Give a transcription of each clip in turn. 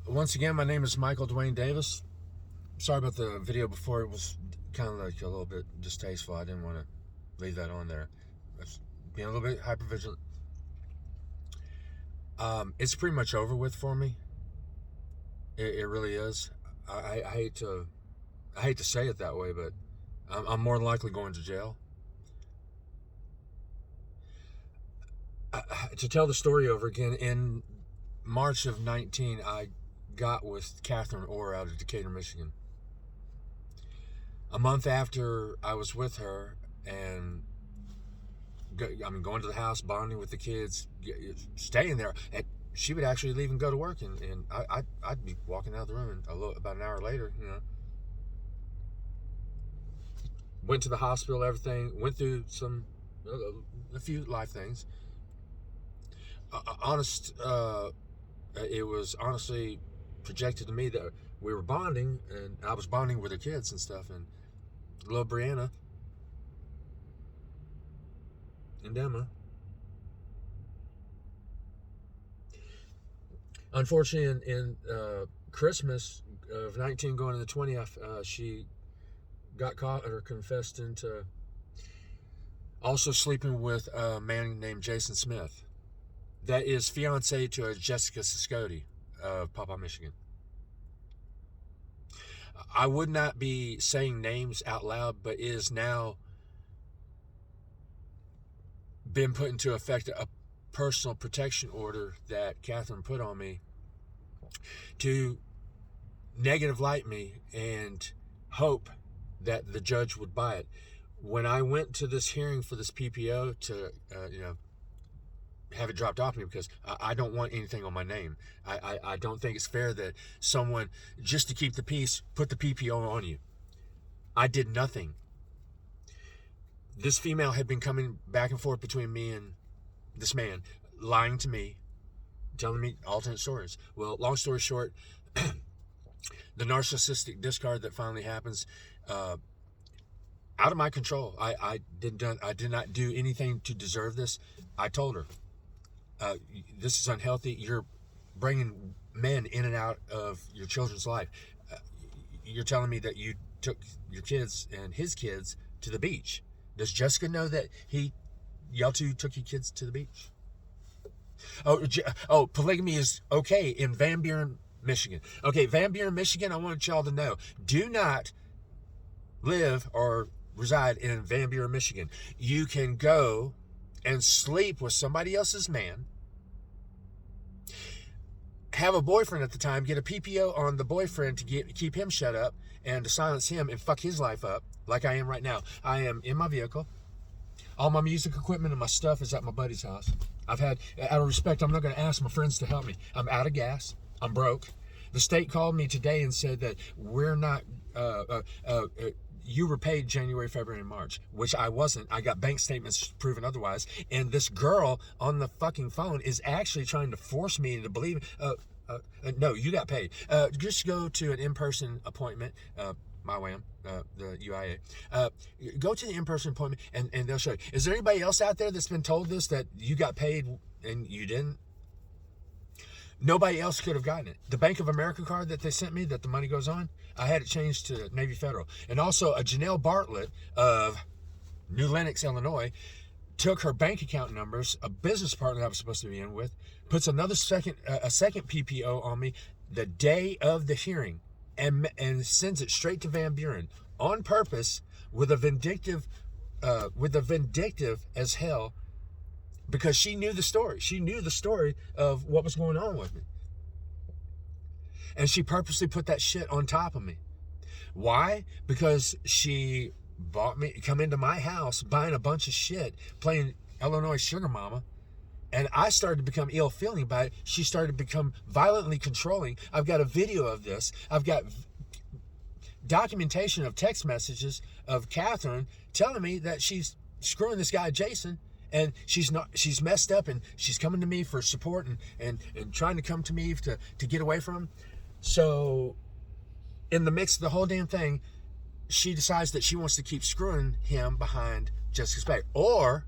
Once again, my name is Michael Dwayne Davis. Sorry about the video before. It was kind of like a little bit distasteful. I didn't want to leave that on there. Being a little bit hypervigilant. It's pretty much over with for me. It really is. I hate to say it that way, but I'm more than likely going to jail. To tell the story over again, in March of 19, I got with Katherine out of Decatur, Michigan. A month after I was with her and going to the house, bonding with the kids, staying there, and she would actually leave and go to work, and I'd be walking out of the room, and about an hour later, went to the hospital, everything, went through a few life things. It was honestly projected to me that we were bonding, and I was bonding with her kids and stuff, and little Brianna and Emma. Unfortunately, in Christmas of 19 going into 20, she got caught or confessed into also sleeping with a man named Jason Smith. That is fiance to Jessica Siscotti of Paw Paw, Michigan. I would not be saying names out loud, but is now been put into effect a personal protection order that Katherine put on me to negative light me and hope that the judge would buy it. When I went to this hearing for this PPO to, have it dropped off me, because I don't want anything on my name. I don't think it's fair that someone, just to keep the peace, put the PPO on you. I did nothing. This female had been coming back and forth between me and this man, lying to me, telling me alternate stories. Well, long story short, the narcissistic discard that finally happens, out of my control. I did not do anything to deserve this. I told her, this is unhealthy. You're bringing men in and out of your children's life. You're telling me that you took your kids and his kids to the beach. Does Jessica know that y'all two took your kids to the beach? Oh, polygamy is okay in Van Buren, Michigan. Okay, Van Buren, Michigan, I want y'all to know, do not live or reside in Van Buren, Michigan. You can go and sleep with somebody else's man, have a boyfriend at the time, get a PPO on the boyfriend to keep him shut up and to silence him and fuck his life up like I am right now. I am in my vehicle. All my music equipment and my stuff is at my buddy's house. Out of respect, I'm not going to ask my friends to help me. I'm out of gas. I'm broke. The state called me today and said that we're not, you were paid January, February, and March, which I wasn't. I got bank statements proving otherwise. And this girl on the fucking phone is actually trying to force me into believing, no, you got paid. Just go to an in-person appointment, my WAM, the UIA. Go to the in-person appointment and they'll show you. Is there anybody else out there that's been told this, that you got paid and you didn't? Nobody else could have gotten it. The Bank of America card that they sent me, that the money goes on, I had it changed to Navy Federal. And also a Janelle Bartlett of New Lennox, Illinois, took her bank account numbers, a business partner I was supposed to be in with, puts a second PPO on me the day of the hearing, and sends it straight to Van Buren on purpose with a vindictive as hell, because she knew the story. She knew the story of what was going on with me. And she purposely put that shit on top of me. Why? Because she come into my house buying a bunch of shit, playing Illinois Sugar Mama, and I started to become ill-feeling by it. She started to become violently controlling. I've got a video of this. I've got documentation of text messages of Katherine telling me that she's screwing this guy Jason, and she's messed up, and she's coming to me for support and trying to come to me to get away from him. So in the mix of the whole damn thing, she decides that she wants to keep screwing him behind Jessica's back. Or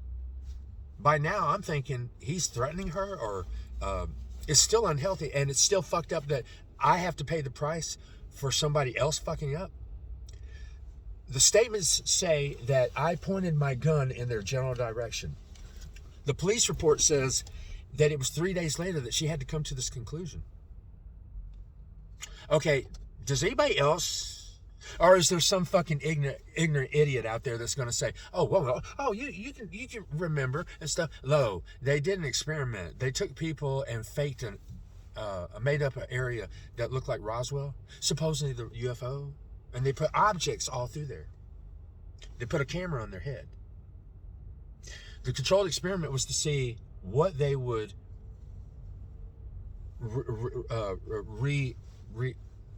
by now I'm thinking he's threatening her or It's still unhealthy, and it's still fucked up that I have to pay the price for somebody else fucking up. The statements say that I pointed my gun in their general direction. The police report says that it was 3 days later that she had to come to this conclusion. Okay, does anybody else, or is there some fucking ignorant idiot out there that's going to say, oh, well, oh, you can remember and stuff? No, they did an experiment. They took people and faked made up an area that looked like Roswell, supposedly the UFO, and they put objects all through there. They put a camera on their head. The controlled experiment was to see what they would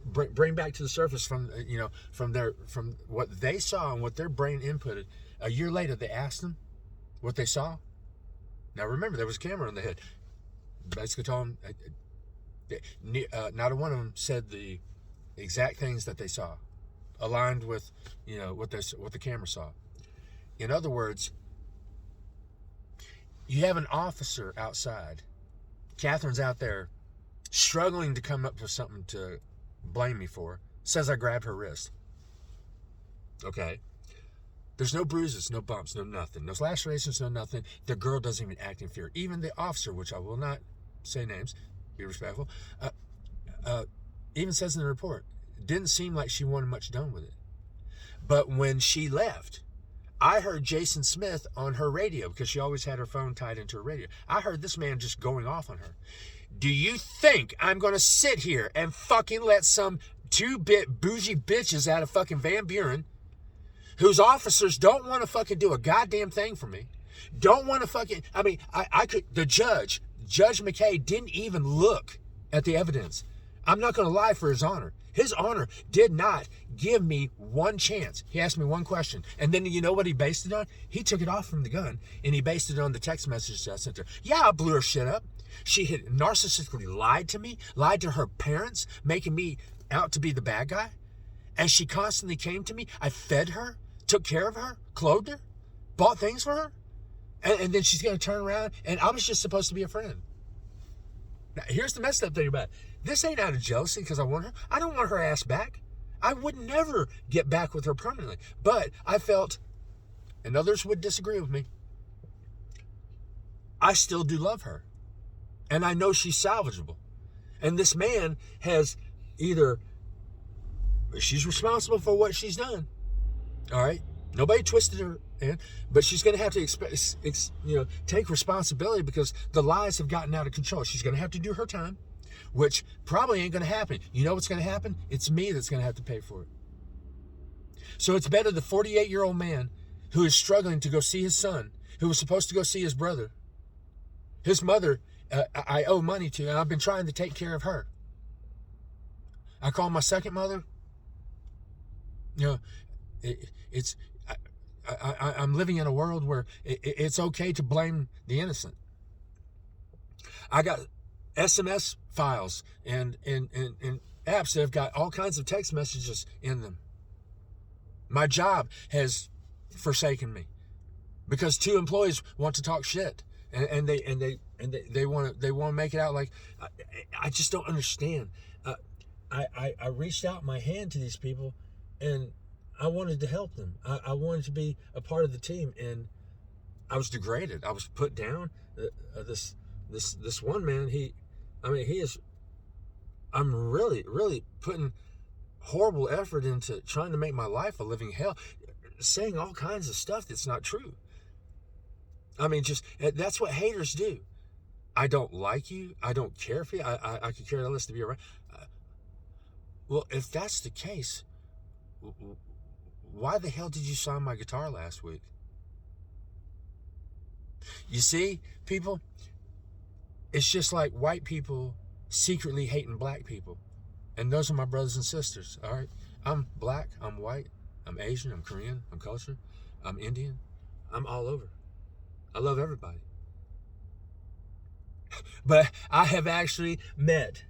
bring back to the surface from what they saw and what their brain inputted. A year later, they asked them what they saw. Now remember, there was a camera on the head. Basically told them, not a one of them said the exact things that they saw, aligned with what the camera saw. In other words, you have an officer outside. Katherine's out there struggling to come up with something to blame me for. Says I grabbed her wrist. Okay. There's no bruises, no bumps, no nothing. No lacerations, no nothing. The girl doesn't even act in fear. Even the officer, which I will not say names, be respectful, even says in the report, didn't seem like she wanted much done with it. But when she left, I heard Jason Smith on her radio, because she always had her phone tied into her radio. I heard this man just going off on her. Do you think I'm going to sit here and fucking let some two-bit bougie bitches out of fucking Van Buren, whose officers don't want to fucking do a goddamn thing for me, don't want to fucking, I could, Judge McKay didn't even look at the evidence. I'm not going to lie for his honor. His honor did not give me one chance. He asked me one question. And then you know what he based it on? He took it off from the gun, and he based it on the text messages I sent her. Yeah, I blew her shit up. She had narcissistically lied to me, lied to her parents, making me out to be the bad guy. And she constantly came to me. I fed her, took care of her, clothed her, bought things for her. And then she's going to turn around, and I was just supposed to be a friend. Now, here's the messed up thing about it. This ain't out of jealousy because I want her. I don't want her ass back. I would never get back with her permanently. But I felt, and others would disagree with me, I still do love her. And I know she's salvageable. And this man has either, she's responsible for what she's done. All right? Nobody twisted her in, but she's going to have to take responsibility because the lies have gotten out of control. She's going to have to do her time, which probably ain't going to happen. You know what's going to happen? It's me that's going to have to pay for it. So it's better the 48-year-old man who is struggling to go see his son, who was supposed to go see his brother. His mother, I owe money to, and I've been trying to take care of her. I call my second mother. I'm living in a world where it's okay to blame the innocent. I got SMS files and apps that have got all kinds of text messages in them. My job has forsaken me because two employees want to talk shit, and they want to make it out like I just don't understand. I reached out my hand to these people, and I wanted to help them. I wanted to be a part of the team, and I was degraded. I was put down. This one man, I'm really putting horrible effort into trying to make my life a living hell, saying all kinds of stuff that's not true. That's what haters do. I don't like you. I don't care for you. I could care less to be around. Well, if that's the case, why the hell did you sign my guitar last week? You see, people, it's just like white people secretly hating black people. And those are my brothers and sisters, all right? I'm black, I'm white, I'm Asian, I'm Korean, I'm cultured, I'm Indian. I'm all over. I love everybody. But I have actually met,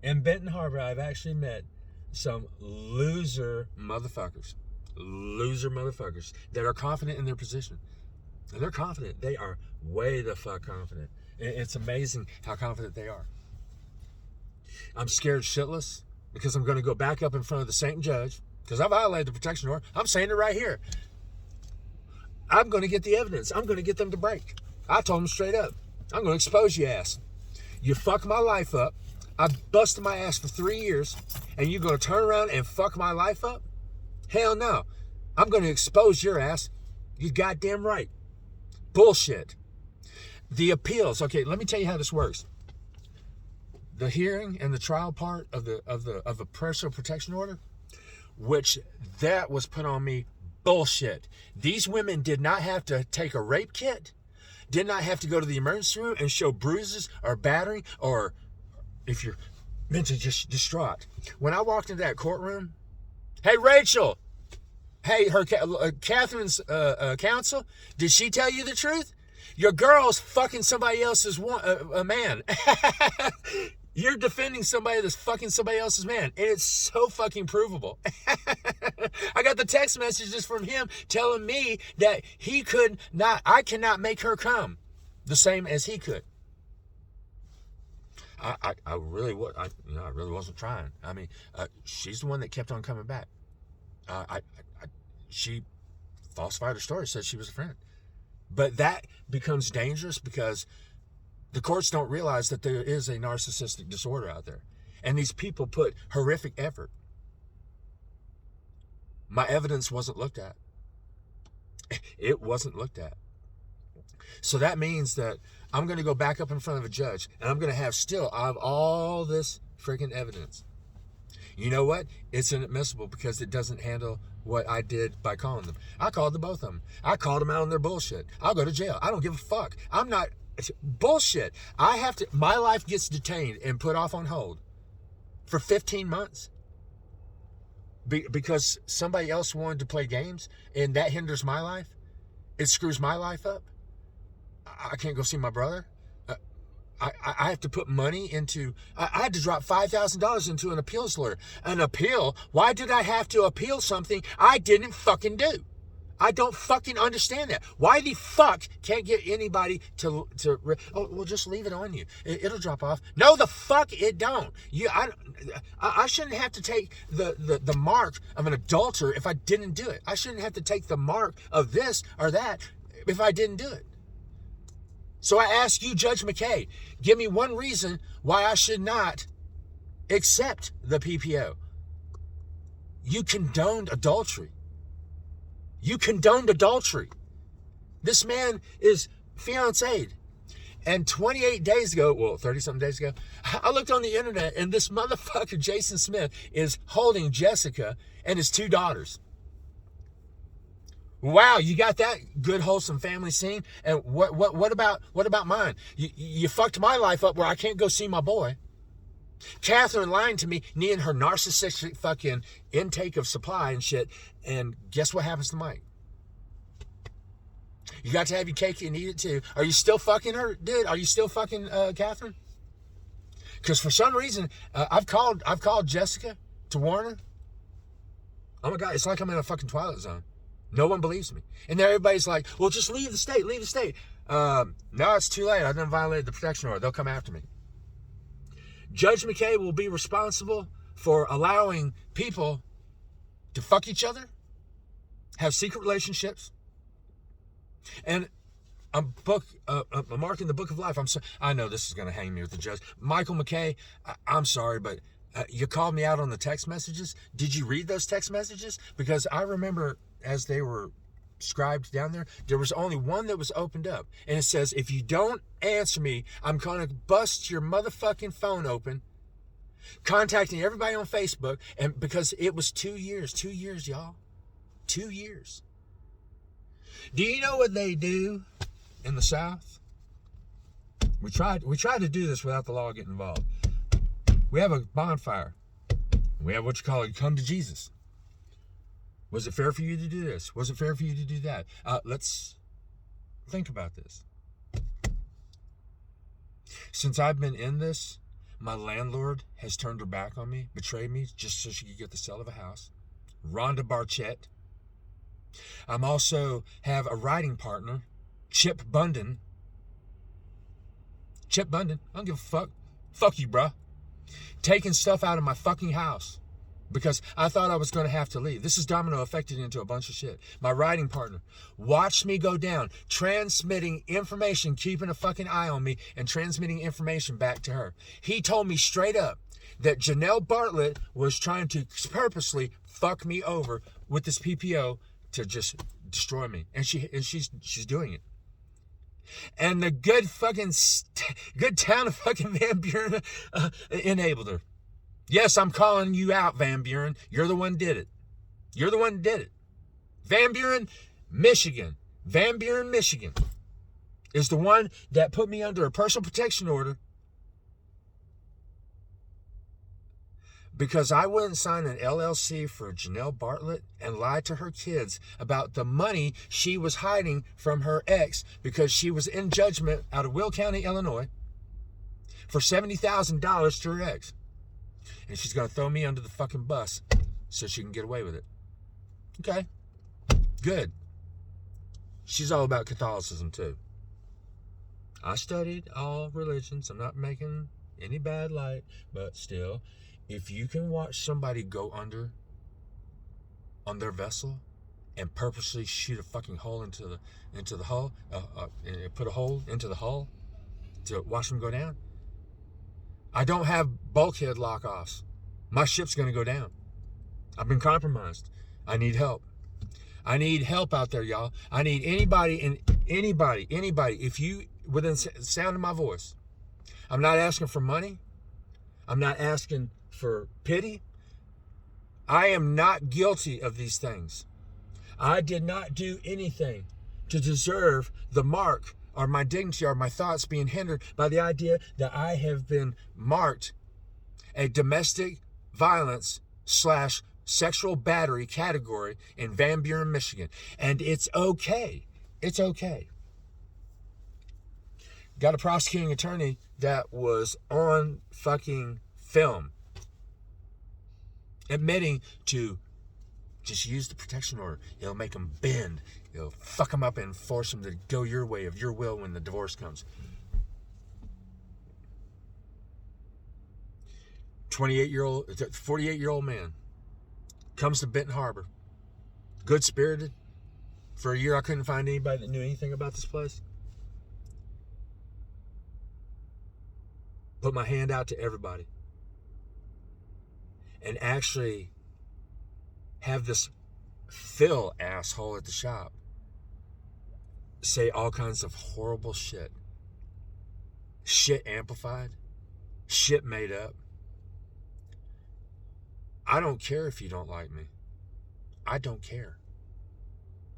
in Benton Harbor, I've actually met some loser motherfuckers that are confident in their position. And they're confident. They are way the fuck confident. It's amazing how confident they are. I'm scared shitless because I'm going to go back up in front of the same judge because I violated the protection order. I'm saying it right here. I'm going to get the evidence. I'm going to get them to break. I told them straight up. I'm going to expose your ass. You fucked my life up. I busted my ass for 3 years, and you're going to turn around and fuck my life up? Hell no. I'm going to expose your ass. You goddamn right. Bullshit. The appeals. Okay, let me tell you how this works. The hearing and the trial part of a personal protection order, which that was put on me, bullshit. These women did not have to take a rape kit, did not have to go to the emergency room and show bruises or battering, or if you're mentally just distraught. When I walked into that courtroom, hey Rachel, hey, Katherine's counsel, did she tell you the truth? Your girl's fucking somebody else's a man. You're defending somebody that's fucking somebody else's man. And it's so fucking provable. I got the text messages from him telling me that I cannot make her come the same as he could. I really wasn't trying. I mean, she's the one that kept on coming back. She falsified her story, said she was a friend. But that becomes dangerous because the courts don't realize that there is a narcissistic disorder out there. And these people put horrific effort. My evidence wasn't looked at. It wasn't looked at. So that means that I'm going to go back up in front of a judge and I'm going to have all this freaking evidence. You know what? It's inadmissible because it doesn't handle what I did by calling them. I called the both of them. I called them out on their bullshit. I'll go to jail. I don't give a fuck. I'm not bullshit. My life gets detained and put off on hold for 15 months because somebody else wanted to play games and that hinders my life. It screws my life up. I can't go see my brother. I have to put money into, I had to drop $5,000 into an appeals lawyer. An appeal? Why did I have to appeal something I didn't fucking do? I don't fucking understand that. Why the fuck can't get anybody we'll just leave it on you. It'll drop off. No, the fuck it don't. I shouldn't have to take the mark of an adulterer if I didn't do it. I shouldn't have to take the mark of this or that if I didn't do it. So I ask you, Judge McKay, give me one reason why I should not accept the PPO. You condoned adultery. You condoned adultery. This man is fiancéed. And 28 days ago, 30-something days ago, I looked on the internet and this motherfucker, Jason Smith, is holding Jessica and his 2 daughters. Wow, you got that good, wholesome family scene. And what about mine? You fucked my life up where I can't go see my boy. Katherine lying to me, needing her narcissistic fucking intake of supply and shit. And guess what happens to Mike? You got to have your cake and eat it too. Are you still fucking her, dude? Are you still fucking Katherine? Because for some reason, I've called Jessica to warn her. Oh my God, it's like I'm in a fucking Twilight Zone. No one believes me. And then everybody's like, well, just leave the state, leave the state. No, it's too late. I done violated the protection order. They'll come after me. Judge McKay will be responsible for allowing people to fuck each other, have secret relationships, and I'm marking the book of life. I know this is going to hang me with the judge. Michael McKay, I'm sorry, but you called me out on the text messages. Did you read those text messages? Because I remember as they were scribed down there was only one that was opened up. And it says, if you don't answer me, I'm going to bust your motherfucking phone open. Contacting everybody on Facebook. And because it was 2 years, y'all. 2 years. Do you know what they do in the South? We tried to do this without the law getting involved. We have a bonfire. We have what you call it, come to Jesus. Was it fair for you to do this? Was it fair for you to do that? Let's think about this. Since I've been in this, my landlord has turned her back on me, betrayed me, just so she could get the sale of a house. Rhonda Barchett. I'm also have a writing partner, Chip Bunden. Chip Bundy. I don't give a fuck. Fuck you, bruh. Taking stuff out of my fucking house because I thought I was going to have to leave. This is domino affected into a bunch of shit. My writing partner watched me go down, transmitting information, keeping a fucking eye on me, and transmitting information back to her. He told me straight up that Janelle Bartlett was trying to purposely fuck me over with this PPO to just destroy me. And she's doing it. And the good town of fucking Van Buren enabled her. Yes, I'm calling you out, Van Buren. You're the one who did it. You're the one who did it. Van Buren, Michigan. Van Buren, Michigan is the one that put me under a personal protection order because I wouldn't sign an LLC for Janelle Bartlett and lie to her kids about the money she was hiding from her ex because she was in judgment out of Will County, Illinois for $70,000 to her ex. And she's going to throw me under the fucking bus so she can get away with it. Okay. Good. She's all about Catholicism too. I studied all religions. I'm not making any bad light, but still, if you can watch somebody go under on their vessel and purposely shoot a fucking hole into the hull, put a hole into the hull to watch them go down. I don't have bulkhead lock-offs. My ship's going to go down. I've been compromised. I need help. I need help out there, y'all. I need anybody, if you, within sound of my voice. I'm not asking for money. I'm not asking for pity. I am not guilty of these things. I did not do anything to deserve the mark or my dignity or my thoughts being hindered by the idea that I have been marked a domestic violence / sexual battery category in Van Buren, Michigan. And it's okay. It's okay. Got a prosecuting attorney that was on fucking film admitting to just use the protection order. It'll make them bend. It'll fuck them up and force them to go your way of your will when the divorce comes. 48-year-old man comes to Benton Harbor. Good-spirited. For a year, I couldn't find anybody that knew anything about this place. Put my hand out to everybody. And actually have this Phil asshole at the shop say all kinds of horrible shit. Shit amplified. Shit made up. I don't care if you don't like me. I don't care.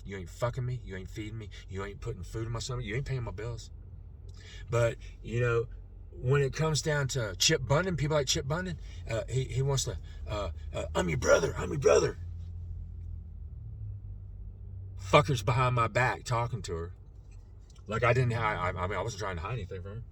You ain't fucking me. You ain't feeding me. You ain't putting food in my stomach. You ain't paying my bills. But, you know, when it comes down to Chip Bundy, people like Chip Bundy, he wants to, I'm your brother. I'm your brother. Fuckers behind my back talking to her. Like I wasn't trying to hide anything from her.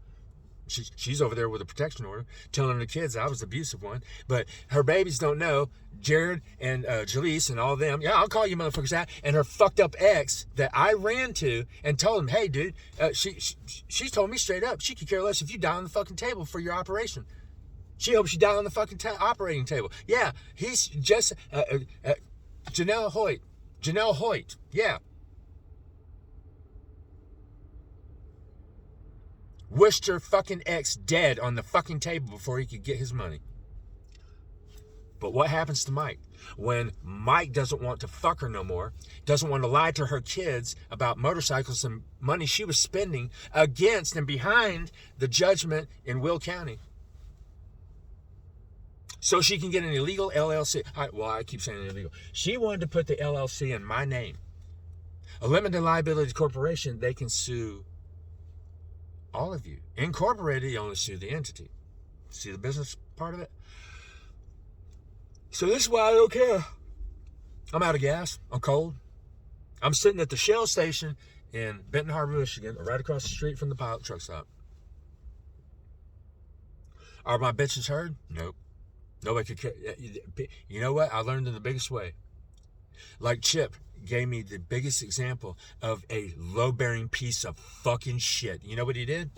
She's over there with a protection order, telling the kids I was the abusive one. But her babies don't know, Jared and Jaleese and all of them. Yeah, I'll call you motherfuckers out. And her fucked up ex that I ran to and told him, hey, dude, she told me straight up, she could care less if you die on the fucking table for your operation. She hopes you die on the fucking operating table. Yeah, he's just Janelle Hoyt. Yeah. Wished her fucking ex dead on the fucking table before he could get his money. But what happens to Mike? When Mike doesn't want to fuck her no more, doesn't want to lie to her kids about motorcycles and money she was spending against and behind the judgment in Will County, so she can get an illegal LLC. I keep saying illegal. She wanted to put the LLC in my name. A limited liability corporation, they can sue all of you. Incorporated, you only sue the entity. See the business part of it? So this is why I don't care. I'm out of gas. I'm cold. I'm sitting at the Shell station in Benton Harbor, Michigan, right across the street from the pilot truck stop. Are my bitches heard? Nope. Nobody could care. You know what? I learned in the biggest way. Like Chip gave me the biggest example of a low-bearing piece of fucking shit. You know what he did?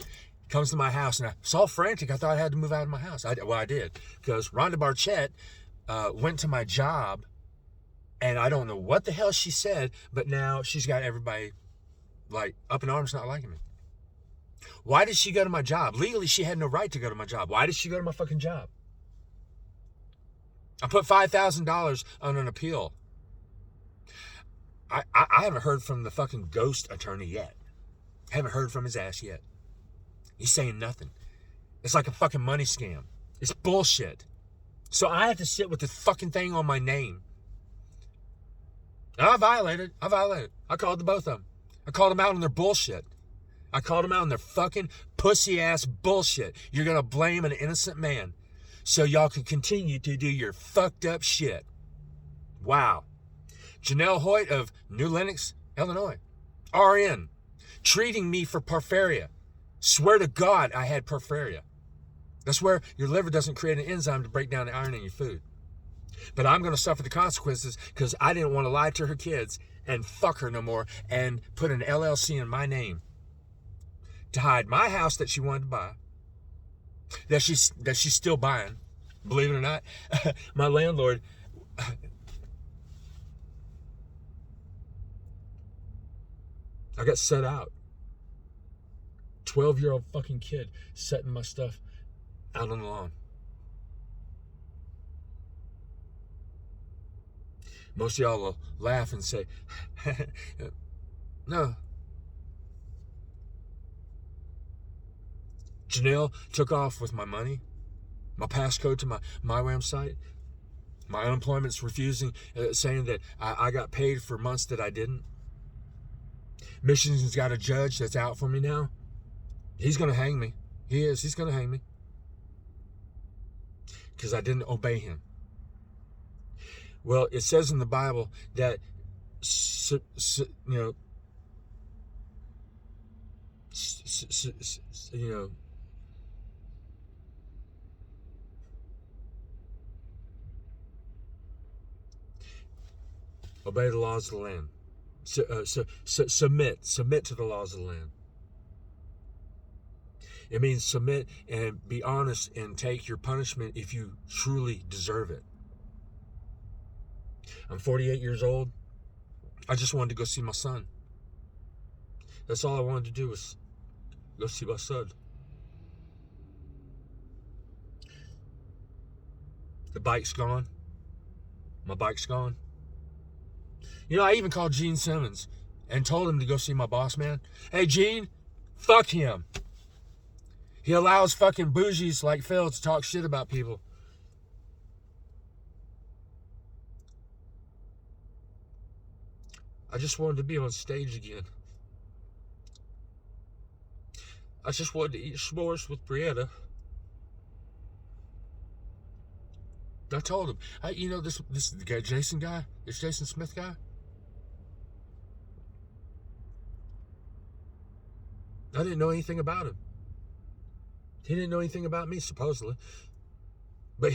Comes to my house, and I was all frantic. I thought I had to move out of my house. I did, because Rhonda Bartlett went to my job, and I don't know what the hell she said, but now she's got everybody like up in arms, not liking me. Why did she go to my job? Legally, she had no right to go to my job. Why did she go to my fucking job? I put $5,000 on an appeal. I haven't heard from the fucking ghost attorney yet. I haven't heard from his ass yet. He's saying nothing. It's like a fucking money scam. It's bullshit. So I have to sit with this fucking thing on my name. And I violated. I called the both of them. I called them out on their bullshit. I called them out on their fucking pussy-ass bullshit. You're going to blame an innocent man so y'all can continue to do your fucked up shit. Wow. Janelle Hoyt of New Lennox, Illinois. RN. Treating me for porphyria. Swear to God I had porphyria. That's where your liver doesn't create an enzyme to break down the iron in your food. But I'm going to suffer the consequences because I didn't want to lie to her kids and fuck her no more and put an LLC in my name to hide my house that she wanted to buy, that she's still buying. Believe it or not, my landlord, I got set out. 12-year-old fucking kid setting my stuff out on the lawn. Most of y'all will laugh and say, no. Janelle took off with my money, my passcode to my website. My unemployment's refusing, saying that I got paid for months that I didn't. Michigan's got a judge that's out for me now. He's going to hang me. He is. He's going to hang me. Because I didn't obey him. Well, it says in the Bible that, obey the laws of the land. Submit to the laws of the land. It means submit and be honest and take your punishment if you truly deserve it. I'm 48 years old. I just wanted to go see my son. That's all I wanted to do was go see my son. The bike's gone. My bike's gone. You know, I even called Gene Simmons and told him to go see my boss man. Hey, Gene, fuck him. He allows fucking bougies like Phil to talk shit about people. I just wanted to be on stage again. I just wanted to eat s'mores with Brianna. I told him, this guy, Jason guy, this Jason Smith guy. I didn't know anything about him. He didn't know anything about me, supposedly. But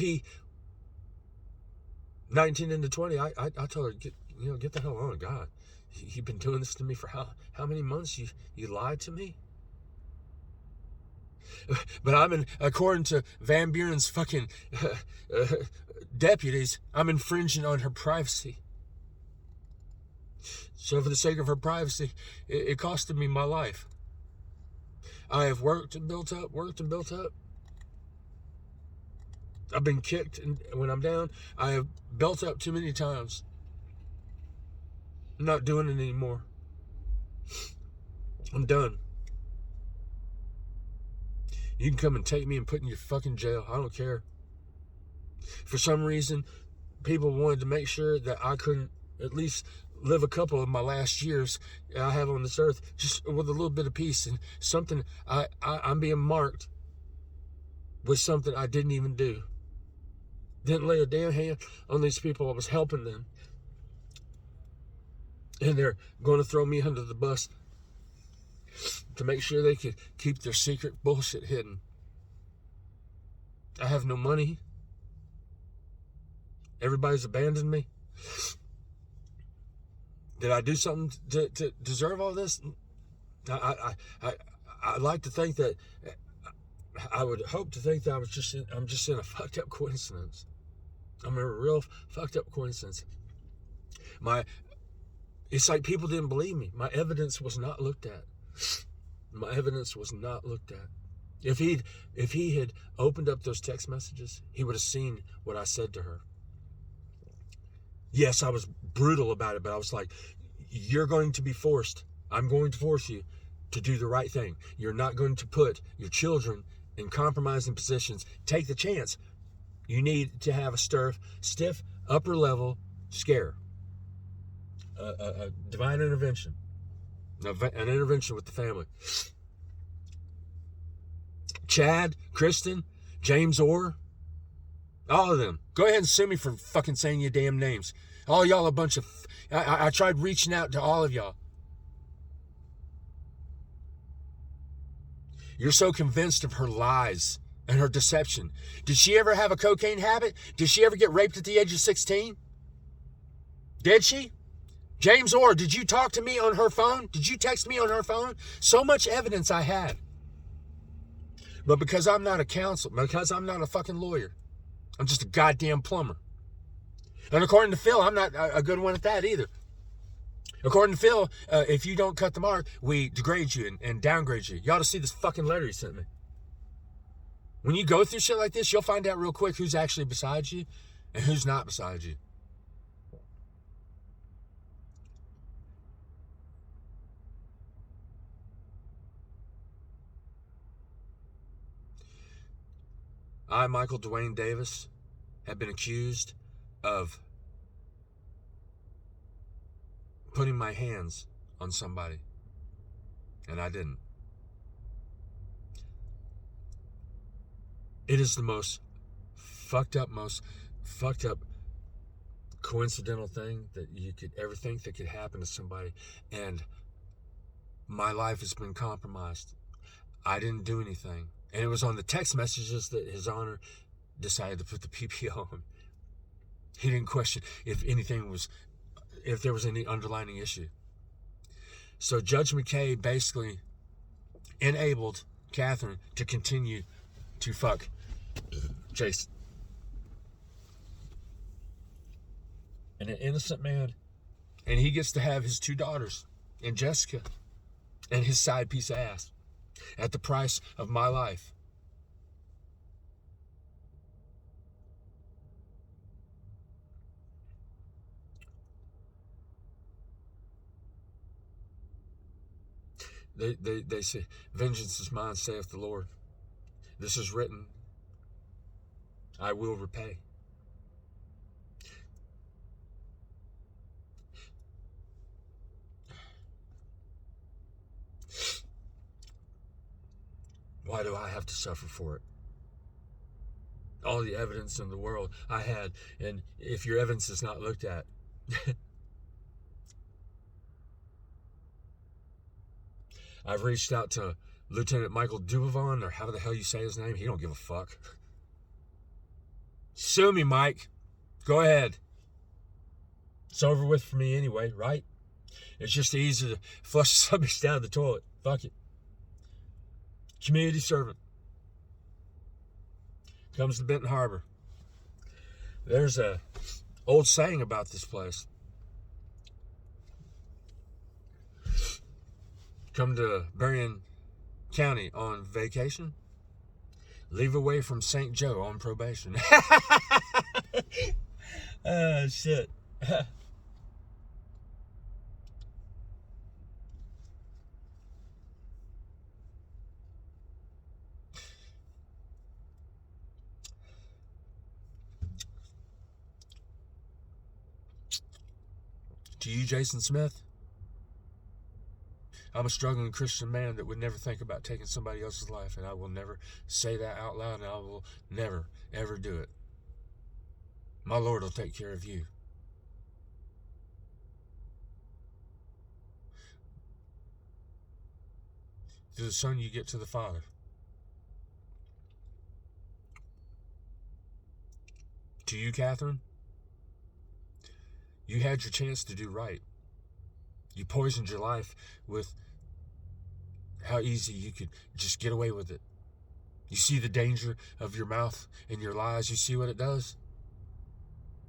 19 into 20, I told her, get the hell on, God. You've been doing this to me for how many months? You lied to me? But according to Van Buren's fucking deputies, I'm infringing on her privacy. So for the sake of her privacy, it costed me my life. I have worked and built up. I've been kicked, and when I'm down, I have built up too many times. I'm not doing it anymore. I'm done. You can come and take me and put in your fucking jail. I don't care. For some reason, people wanted to make sure that I couldn't at least live a couple of my last years I have on this earth just with a little bit of peace and something. I'm being marked with something I didn't even do. Didn't lay a damn hand on these people. I was helping them. And they're going to throw me under the bus to make sure they could keep their secret bullshit hidden. I have no money. Everybody's abandoned me. Did I do something to deserve all this? I'd like to think that, I would hope to think that I'm just in a fucked up coincidence. I'm in a real fucked up coincidence. It's like people didn't believe me. My evidence was not looked at. My evidence was not looked at. If he had opened up those text messages, he would have seen what I said to her. Yes, I was brutal about it, but I was like, you're going to be forced. I'm going to force you to do the right thing. You're not going to put your children in compromising positions. Take the chance. You need to have a stiff, upper level scare. A divine intervention. An intervention with the family. Chad, Kristen, James Orr, all of them. Go ahead and sue me for fucking saying your damn names. All y'all a bunch of... I tried reaching out to all of y'all. You're so convinced of her lies and her deception. Did she ever have a cocaine habit? Did she ever get raped at the age of 16? Did she? James Orr, did you talk to me on her phone? Did you text me on her phone? So much evidence I had. But because I'm not a counselor, because I'm not a fucking lawyer, I'm just a goddamn plumber. And according to Phil, I'm not a good one at that either. According to Phil, if you don't cut the mark, we degrade you and downgrade you. You ought to see this fucking letter he sent me. When you go through shit like this, you'll find out real quick who's actually beside you and who's not beside you. I, Michael Dwayne Davis, have been accused of putting my hands on somebody, and I didn't. It is the most fucked up coincidental thing that you could ever think that could happen to somebody, and my life has been compromised. I didn't do anything. And it was on the text messages that His Honor decided to put the PPO on. He didn't question if there was any underlying issue. So Judge McKay basically enabled Katherine to continue to fuck Jason. And an innocent man. And he gets to have his 2 daughters and Jessica and his side piece of ass at the price of my life. They say, vengeance is mine, saith the Lord. This is written. I will repay. Why do I have to suffer for it? All the evidence in the world I had, and if your evidence is not looked at, I've reached out to Lieutenant Michael Dubavon, or however the hell you say his name. He don't give a fuck. Sue me, Mike. Go ahead. It's over with for me anyway, right? It's just easy to flush the subjects down the toilet. Fuck it. Community servant. Comes to Benton Harbor. There's a old saying about this place. Come to Buren County on vacation. Leave away from St. Joe on probation. Oh, shit. To you, Jason Smith, I'm a struggling Christian man that would never think about taking somebody else's life, and I will never say that out loud, and I will never, ever do it. My Lord will take care of you. Through the Son, you get to the Father. To you, Katherine, you had your chance to do right. You poisoned your life with how easy you could just get away with it. You see the danger of your mouth and your lies. You see what it does.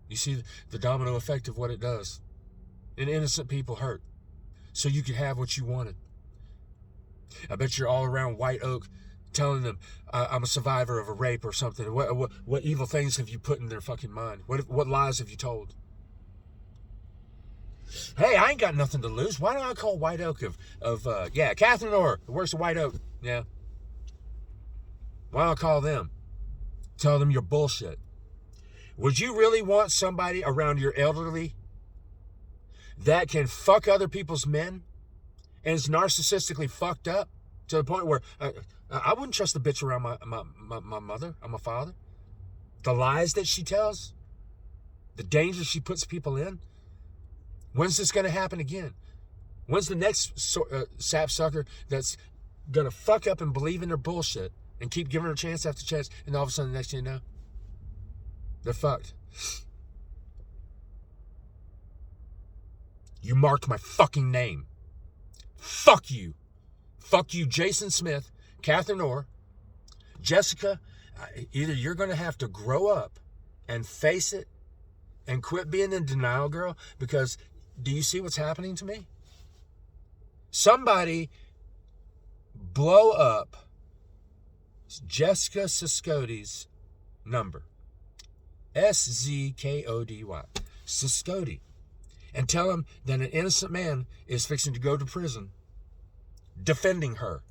You see the domino effect of what it does. And innocent people hurt. So you could have what you wanted. I bet you're all around White Oak telling them, I'm a survivor of a rape or something. What evil things have you put in their fucking mind? What lies have you told? Hey, I ain't got nothing to lose. Why don't I call White Oak Katherine Orr, who works at White Oak. Yeah. Why don't I call them? Tell them you're bullshit. Would you really want somebody around your elderly that can fuck other people's men and is narcissistically fucked up to the point where I wouldn't trust the bitch around my mother or my father? The lies that she tells, the danger she puts people in. When's this going to happen again? When's the next sapsucker that's going to fuck up and believe in their bullshit and keep giving her chance after chance, and all of a sudden the next thing you know, they're fucked? You marked my fucking name. Fuck you. Fuck you, Jason Smith, Katherine Orr, Jessica. Either you're going to have to grow up and face it and quit being in denial, girl, because do you see what's happening to me? Somebody blow up Jessica Siskody's number. Szkody. Siskody. And tell him that an innocent man is fixing to go to prison defending her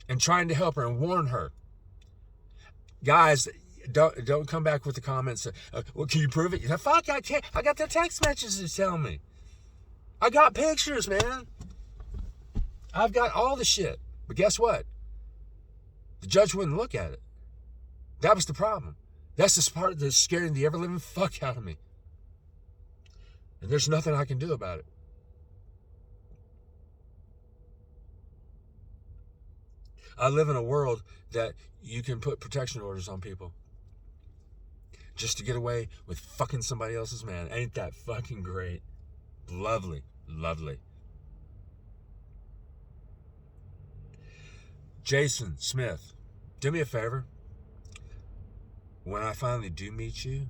and trying to help her and warn her. Guys, don't come back with the comments. Well, can you prove it? Fuck, I can't. I got the text messages to tell me. I got pictures, man. I've got all the shit. But guess what? The judge wouldn't look at it. That was the problem. That's the part that's scaring the ever-living fuck out of me. And there's nothing I can do about it. I live in a world that you can put protection orders on people just to get away with fucking somebody else's man. Ain't that fucking great? Lovely, lovely. Jason Smith, do me a favor. When I finally do meet you,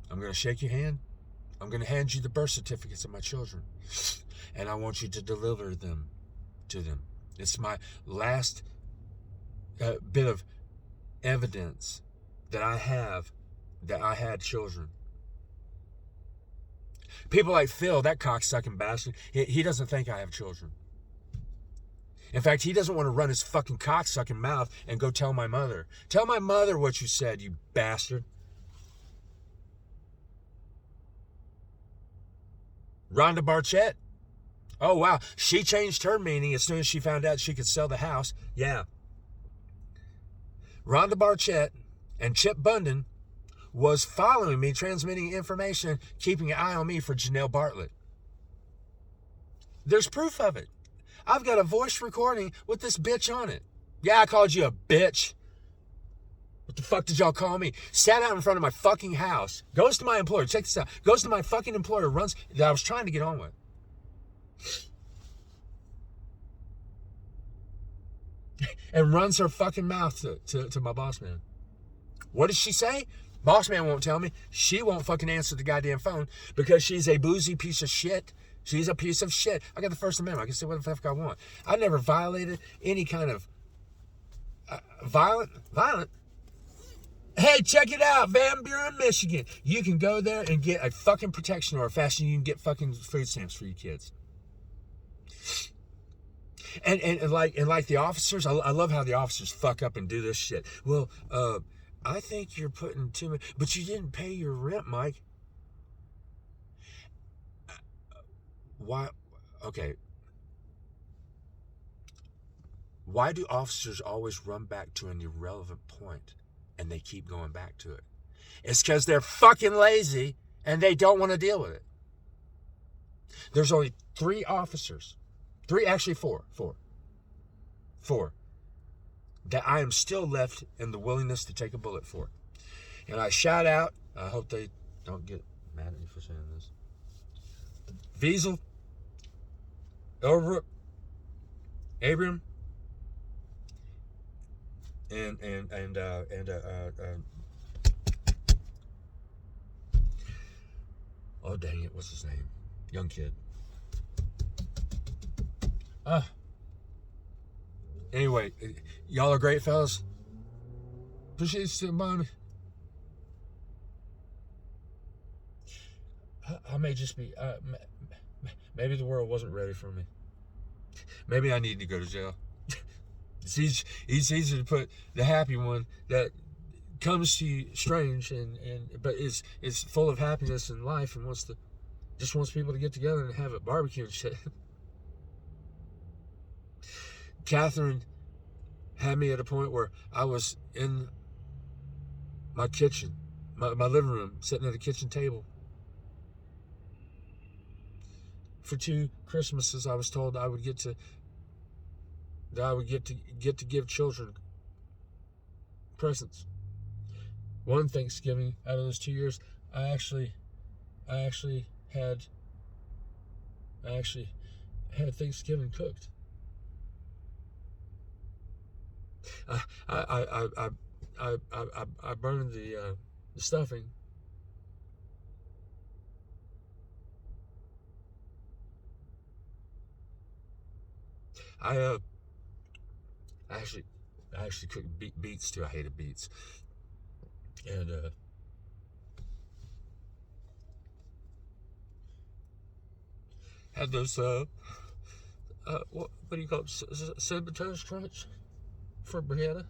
I'm going to shake your hand. I'm going to hand you the birth certificates of my children. And I want you to deliver them to them. It's my last bit of evidence that I have that I had children. People like Phil, that cocksucking bastard, he doesn't think I have children. In fact, he doesn't want to run his fucking cocksucking mouth and go tell my mother. Tell my mother what you said, you bastard. Rhonda Bartlett. Oh, wow. She changed her meaning as soon as she found out she could sell the house. Yeah. Rhonda Bartlett and Chip Bundon was following me, transmitting information, keeping an eye on me for Janelle Bartlett. There's proof of it. I've got a voice recording with this bitch on it. Yeah, I called you a bitch. What the fuck did y'all call me? Sat out in front of my fucking house. Goes to my employer. Check this out. Goes to my fucking employer, runs, that I was trying to get on with. And runs her fucking mouth to my boss man. What does she say? Boss man won't tell me. She won't fucking answer the goddamn phone because she's a boozy piece of shit. She's a piece of shit. I got the First Amendment. I can say what the fuck I want. I never violated any kind of violent. Hey, check it out, Van Buren, Michigan. You can go there and get a fucking protection order faster than you can get fucking food stamps for your kids. And like the officers, I love how the officers fuck up and do this shit. Well, I think you're putting too much, but you didn't pay your rent, Mike. Why? Okay. Why do officers always run back to an irrelevant point and they keep going back to it? It's because they're fucking lazy and they don't want to deal with it. There's only 3 officers. 3, actually 4. 4. That I am still left in the willingness to take a bullet for. And I shout out, I hope they don't get mad at me for saying this. Wiesel, Elbrook, Abram, oh dang it, what's his name? Young kid. Anyway, y'all are great fellas. Appreciate you sitting by me. I may just be. Maybe the world wasn't ready for me. Maybe I need to go to jail. It's easy to put the happy one that comes to you strange but is full of happiness in life and just wants people to get together and have a barbecue and shit. Katherine had me at a point where I was in my kitchen, my living room, sitting at a kitchen table. For 2 Christmases, I was told I would get to give children presents. One Thanksgiving out of those 2 years, I actually had Thanksgiving cooked. I burned the stuffing. I actually cooked beets too. I hated beets, and had those what do you call it? Cinnamon Toast Crunch for Brianna.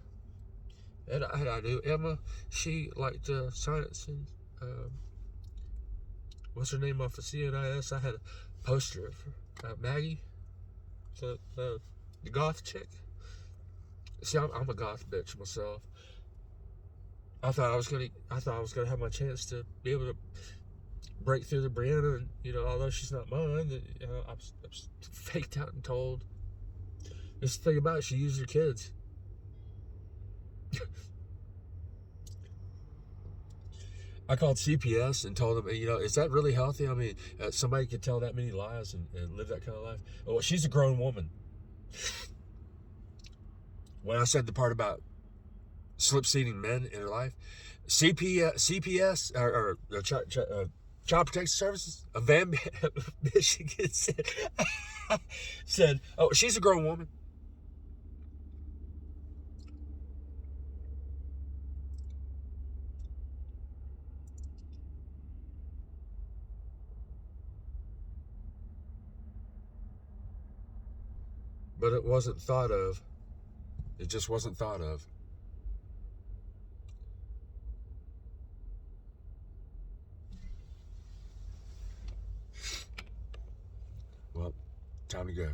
And I knew Emma. She liked science and what's her name off of CNIS? I had a poster for Maggie, the goth chick. See, I'm a goth bitch myself. I thought I was gonna have my chance to be able to break through to Brianna, and although she's not mine, I'm faked out and told. This thing about it, she used her kids. I called CPS and told them, is that really healthy? I mean, somebody could tell that many lies and live that kind of life. Well, she's a grown woman. When I said the part about slip-seating men in her life, CPS or Child Protection Services of Van Michigan said, oh, she's a grown woman. But it wasn't thought of. It just wasn't thought of. Well, time to go.